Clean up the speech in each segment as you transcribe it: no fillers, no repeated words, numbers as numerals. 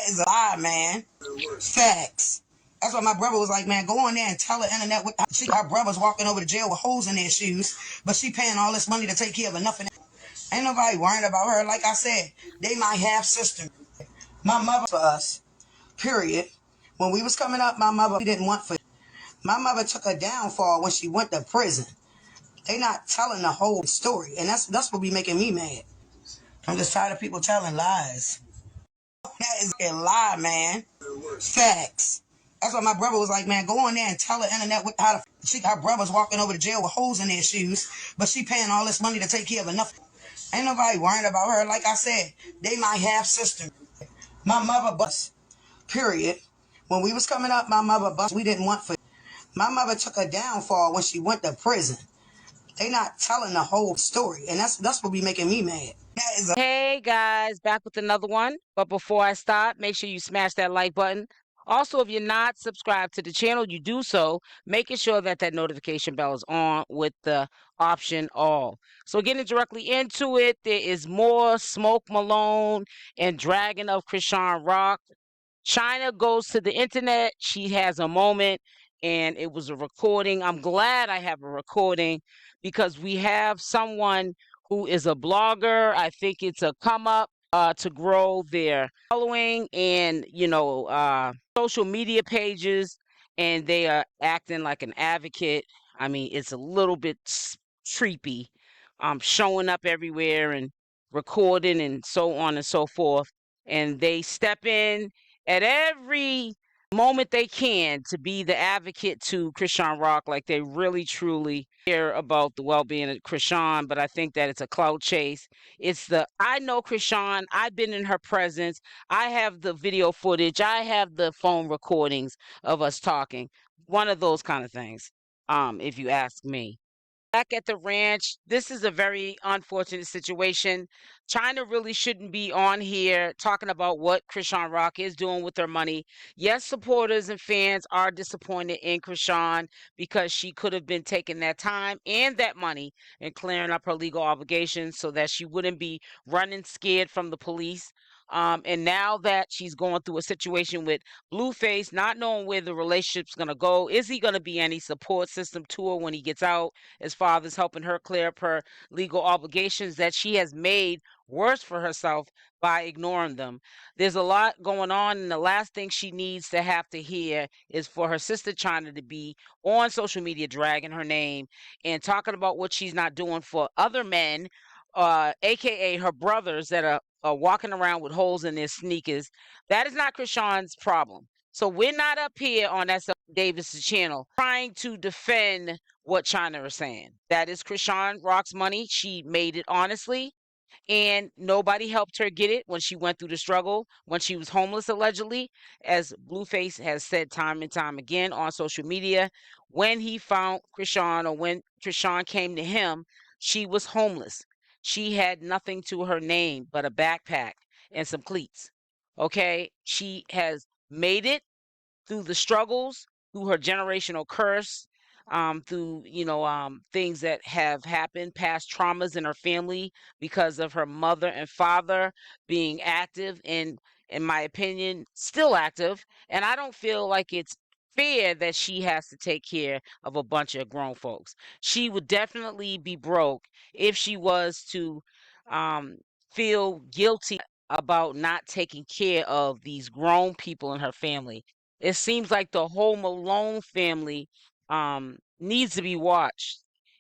is a lie, man. Facts. That's why my brother was like, man, go on there and tell the internet what her brother's walking over to jail with holes in their shoes, but she paying all this money to take care of nothing. Ain't nobody worrying about her. Like I said, they my half sister. My mother for us. Period. When we was coming up, my mother didn't want for. My mother took a downfall when she went to prison. They not telling the whole story, and that's what be making me mad. I'm just tired of people telling lies. That is a lie, man. Facts. That's why my brother was like, man, go on there and tell the internet what how her brother's walking over to jail with holes in their shoes, but she paying all this money to take care of nothing. Ain't nobody worrying about her. Like I said, they my half sister. My mother bust. Period. When we was coming up, my mother bust. We didn't want for. My mother took a downfall when she went to prison. They not telling the whole story, and that's what be making me mad. Hey guys, back with another one. But before I start, make sure you smash that like button. Also, if you're not subscribed to the channel, you do so, making sure that that notification bell is on with the option all. So getting directly into it, there is more smoke Malone and dragging of Chrisean Rock. China goes to the internet. She has a moment, and it was a recording. I'm glad I have a recording because we have someone who is a blogger. I think it's a come up to grow their following and, social media pages, and they are acting like an advocate. I mean, it's a little bit creepy, showing up everywhere and recording and so on and so forth. And they step in at every moment they can to be the advocate to Chrisean Rock, like they really truly care about the well-being of Chrisean. But I think that it's a clout chase. I know Chrisean, I've been in her presence, I have the video footage, I have the phone recordings of us talking, one of those kind of things, if you ask me. Back at the ranch, this is a very unfortunate situation. China really shouldn't be on here talking about what Chrisean Rock is doing with her money. Yes, supporters and fans are disappointed in Chrisean because she could have been taking that time and that money and clearing up her legal obligations so that she wouldn't be running scared from the police. And now that she's going through a situation with Blueface, not knowing where the relationship's going to go, is he going to be any support system to her when he gets out, as far as helping her clear up her legal obligations that she has made worse for herself by ignoring them? There's a lot going on, and the last thing she needs to have to hear is for her sister China to be on social media dragging her name and talking about what she's not doing for other men, aka her brothers that are walking around with holes in their sneakers. That is not Chrisean's problem. So we're not up here on S.L. Davis' channel trying to defend what China is saying. That is Chrisean Rock's money. She made it honestly, and nobody helped her get it when she went through the struggle, when she was homeless, allegedly, as Blueface has said time and time again on social media. When he found Chrisean, or when Chrisean came to him, she was homeless. She had nothing to her name but a backpack and some cleats. Okay? She has made it through the struggles, through her generational curse, through things that have happened, past traumas in her family because of her mother and father being active and, in my opinion, still active. And I don't feel like it's fair that she has to take care of a bunch of grown folks. She would definitely be broke if she was to feel guilty about not taking care of these grown people in her family. It seems like the whole Malone family needs to be watched.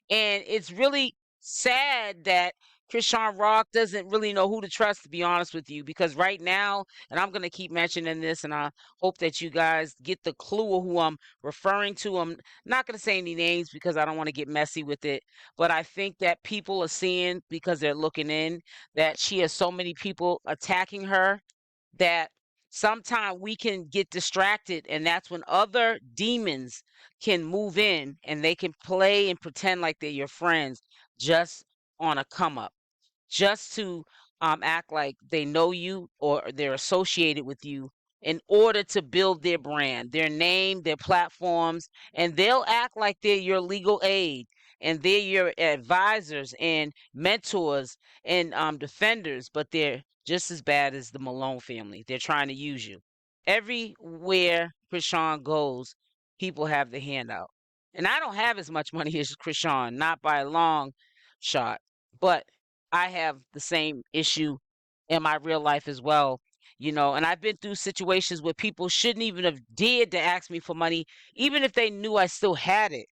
And it's really sad that Chrisean Rock doesn't really know who to trust, to be honest with you, because right now, and I'm going to keep mentioning this, and I hope that you guys get the clue of who I'm referring to. I'm not going to say any names because I don't want to get messy with it, but I think that people are seeing, because they're looking in, that she has so many people attacking her that sometimes we can get distracted, and that's when other demons can move in and they can play and pretend like they're your friends just on a come up, just to act like they know you or they're associated with you in order to build their brand, their name, their platforms, and they'll act like they're your legal aid and they're your advisors and mentors and defenders, but they're just as bad as the Malone family. They're trying to use you. Everywhere Chrisean goes, people have the handout. And I don't have as much money as Chrisean, not by a long shot, but I have the same issue in my real life as well. And I've been through situations where people shouldn't even have dared to ask me for money, even if they knew I still had it,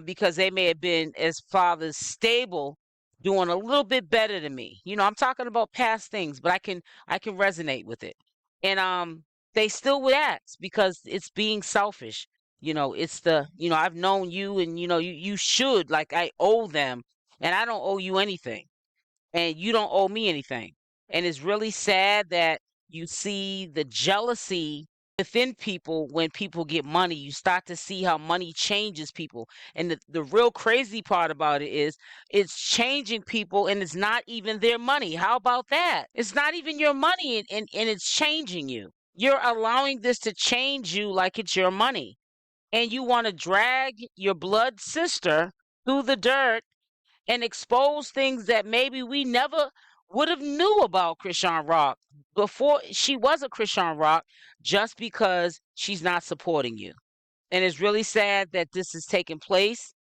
because they may have been as fathers stable, doing a little bit better than me. I'm talking about past things, but I can resonate with it. And they still would ask because it's being selfish. It's I've known you, and you should, like, I owe them, and I don't owe you anything, and you don't owe me anything. And it's really sad that you see the jealousy within people when people get money. You start to see how money changes people. And the real crazy part about it is it's changing people, and it's not even their money. How about that? It's not even your money, and it's changing you. You're allowing this to change you like it's your money. And you want to drag your blood sister through the dirt and expose things that maybe we never would have knew about Chrisean Rock before she was a Chrisean Rock, just because she's not supporting you. And it's really sad that this is taking place,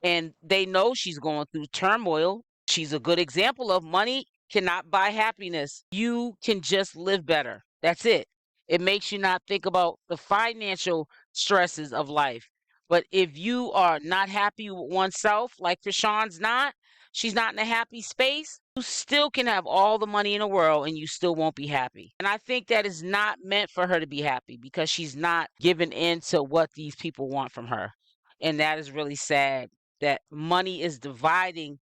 and they know she's going through turmoil. She's a good example of money cannot buy happiness. You can just live better. That's it. It makes you not think about the financial stresses of life. But if you are not happy with oneself, like Chrisean's not, she's not in a happy space, you still can have all the money in the world and you still won't be happy. And I think that is not meant for her to be happy, because she's not giving in to what these people want from her. And that is really sad, that money is dividing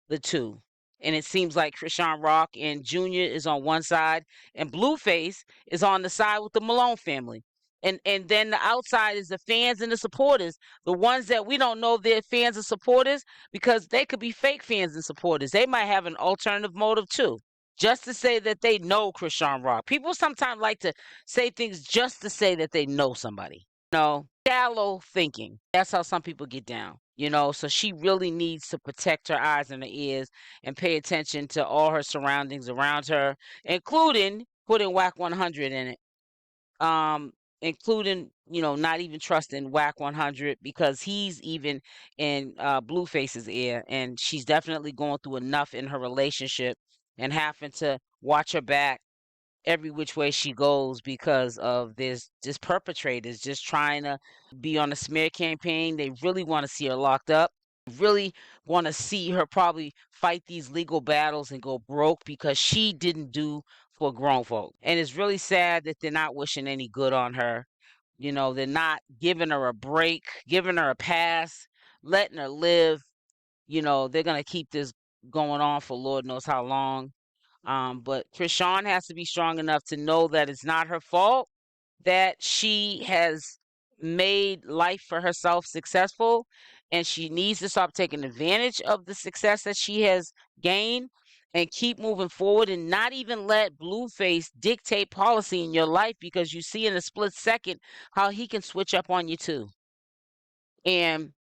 the two. And it seems like Chrisean Rock and Junior is on one side, and Blueface is on the side with the Malone family. And then the outside is the fans and the supporters, the ones that we don't know if they're fans and supporters, because they could be fake fans and supporters. They might have an alternative motive too, just to say that they know Chrisean Rock. People sometimes like to say things just to say that they know somebody. Shallow thinking. That's how some people get down. So she really needs to protect her eyes and her ears and pay attention to all her surroundings around her, including putting Wack 100 in it. Including, not even trusting Wack 100, because he's even in Blueface's ear, and she's definitely going through enough in her relationship and having to watch her back every which way she goes, because of this just perpetrators just trying to be on a smear campaign. They really want to see her locked up, really want to see her probably fight these legal battles and go broke, because she didn't do for grown folk. And it's really sad that they're not wishing any good on her. They're not giving her a break, giving her a pass, letting her live. They're going to keep this going on for Lord knows how long. But Chrisean has to be strong enough to know that it's not her fault that she has made life for herself successful, and she needs to stop taking advantage of the success that she has gained and keep moving forward, and not even let Blueface dictate policy in your life, because you see in a split second how he can switch up on you too. And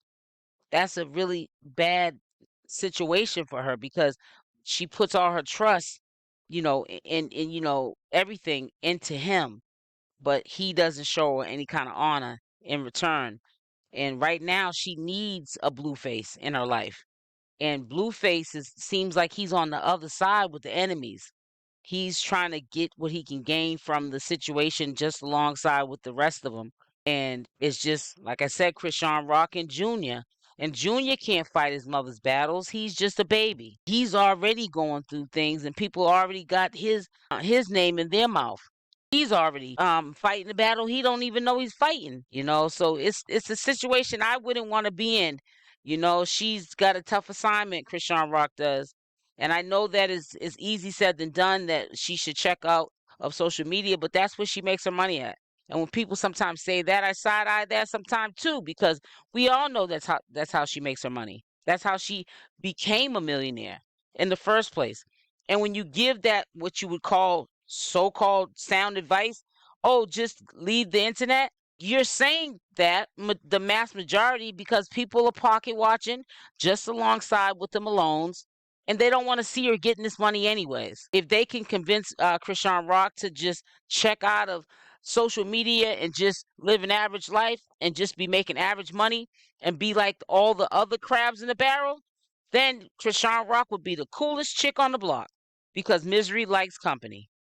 that's a really bad situation for her, because she puts all her trust, in everything into him, but he doesn't show her any kind of honor in return. And right now she needs a Blueface in her life. And Blueface seems like he's on the other side with the enemies. He's trying to get what he can gain from the situation just alongside with the rest of them. And it's just, like I said, Chrisean Rock and Junior. And Junior can't fight his mother's battles. He's just a baby. He's already going through things, and people already got his name in their mouth. He's already fighting the battle he don't even know he's fighting. So it's a situation I wouldn't want to be in. She's got a tough assignment, Chrisean Rock does. And I know that is easy said than done, that she should check out of social media, but that's where she makes her money at. And when people sometimes say that, I side eye that sometimes too, because we all know that's how she makes her money. That's how she became a millionaire in the first place. And when you give that what you would call so-called sound advice, oh, just leave the internet, you're saying that the mass majority, because people are pocket watching just alongside with the Malones, and they don't want to see her getting this money anyways. If they can convince Chrisean Rock to just check out of social media and just live an average life and just be making average money and be like all the other crabs in the barrel, then Chrisean Rock would be the coolest chick on the block, because misery likes company.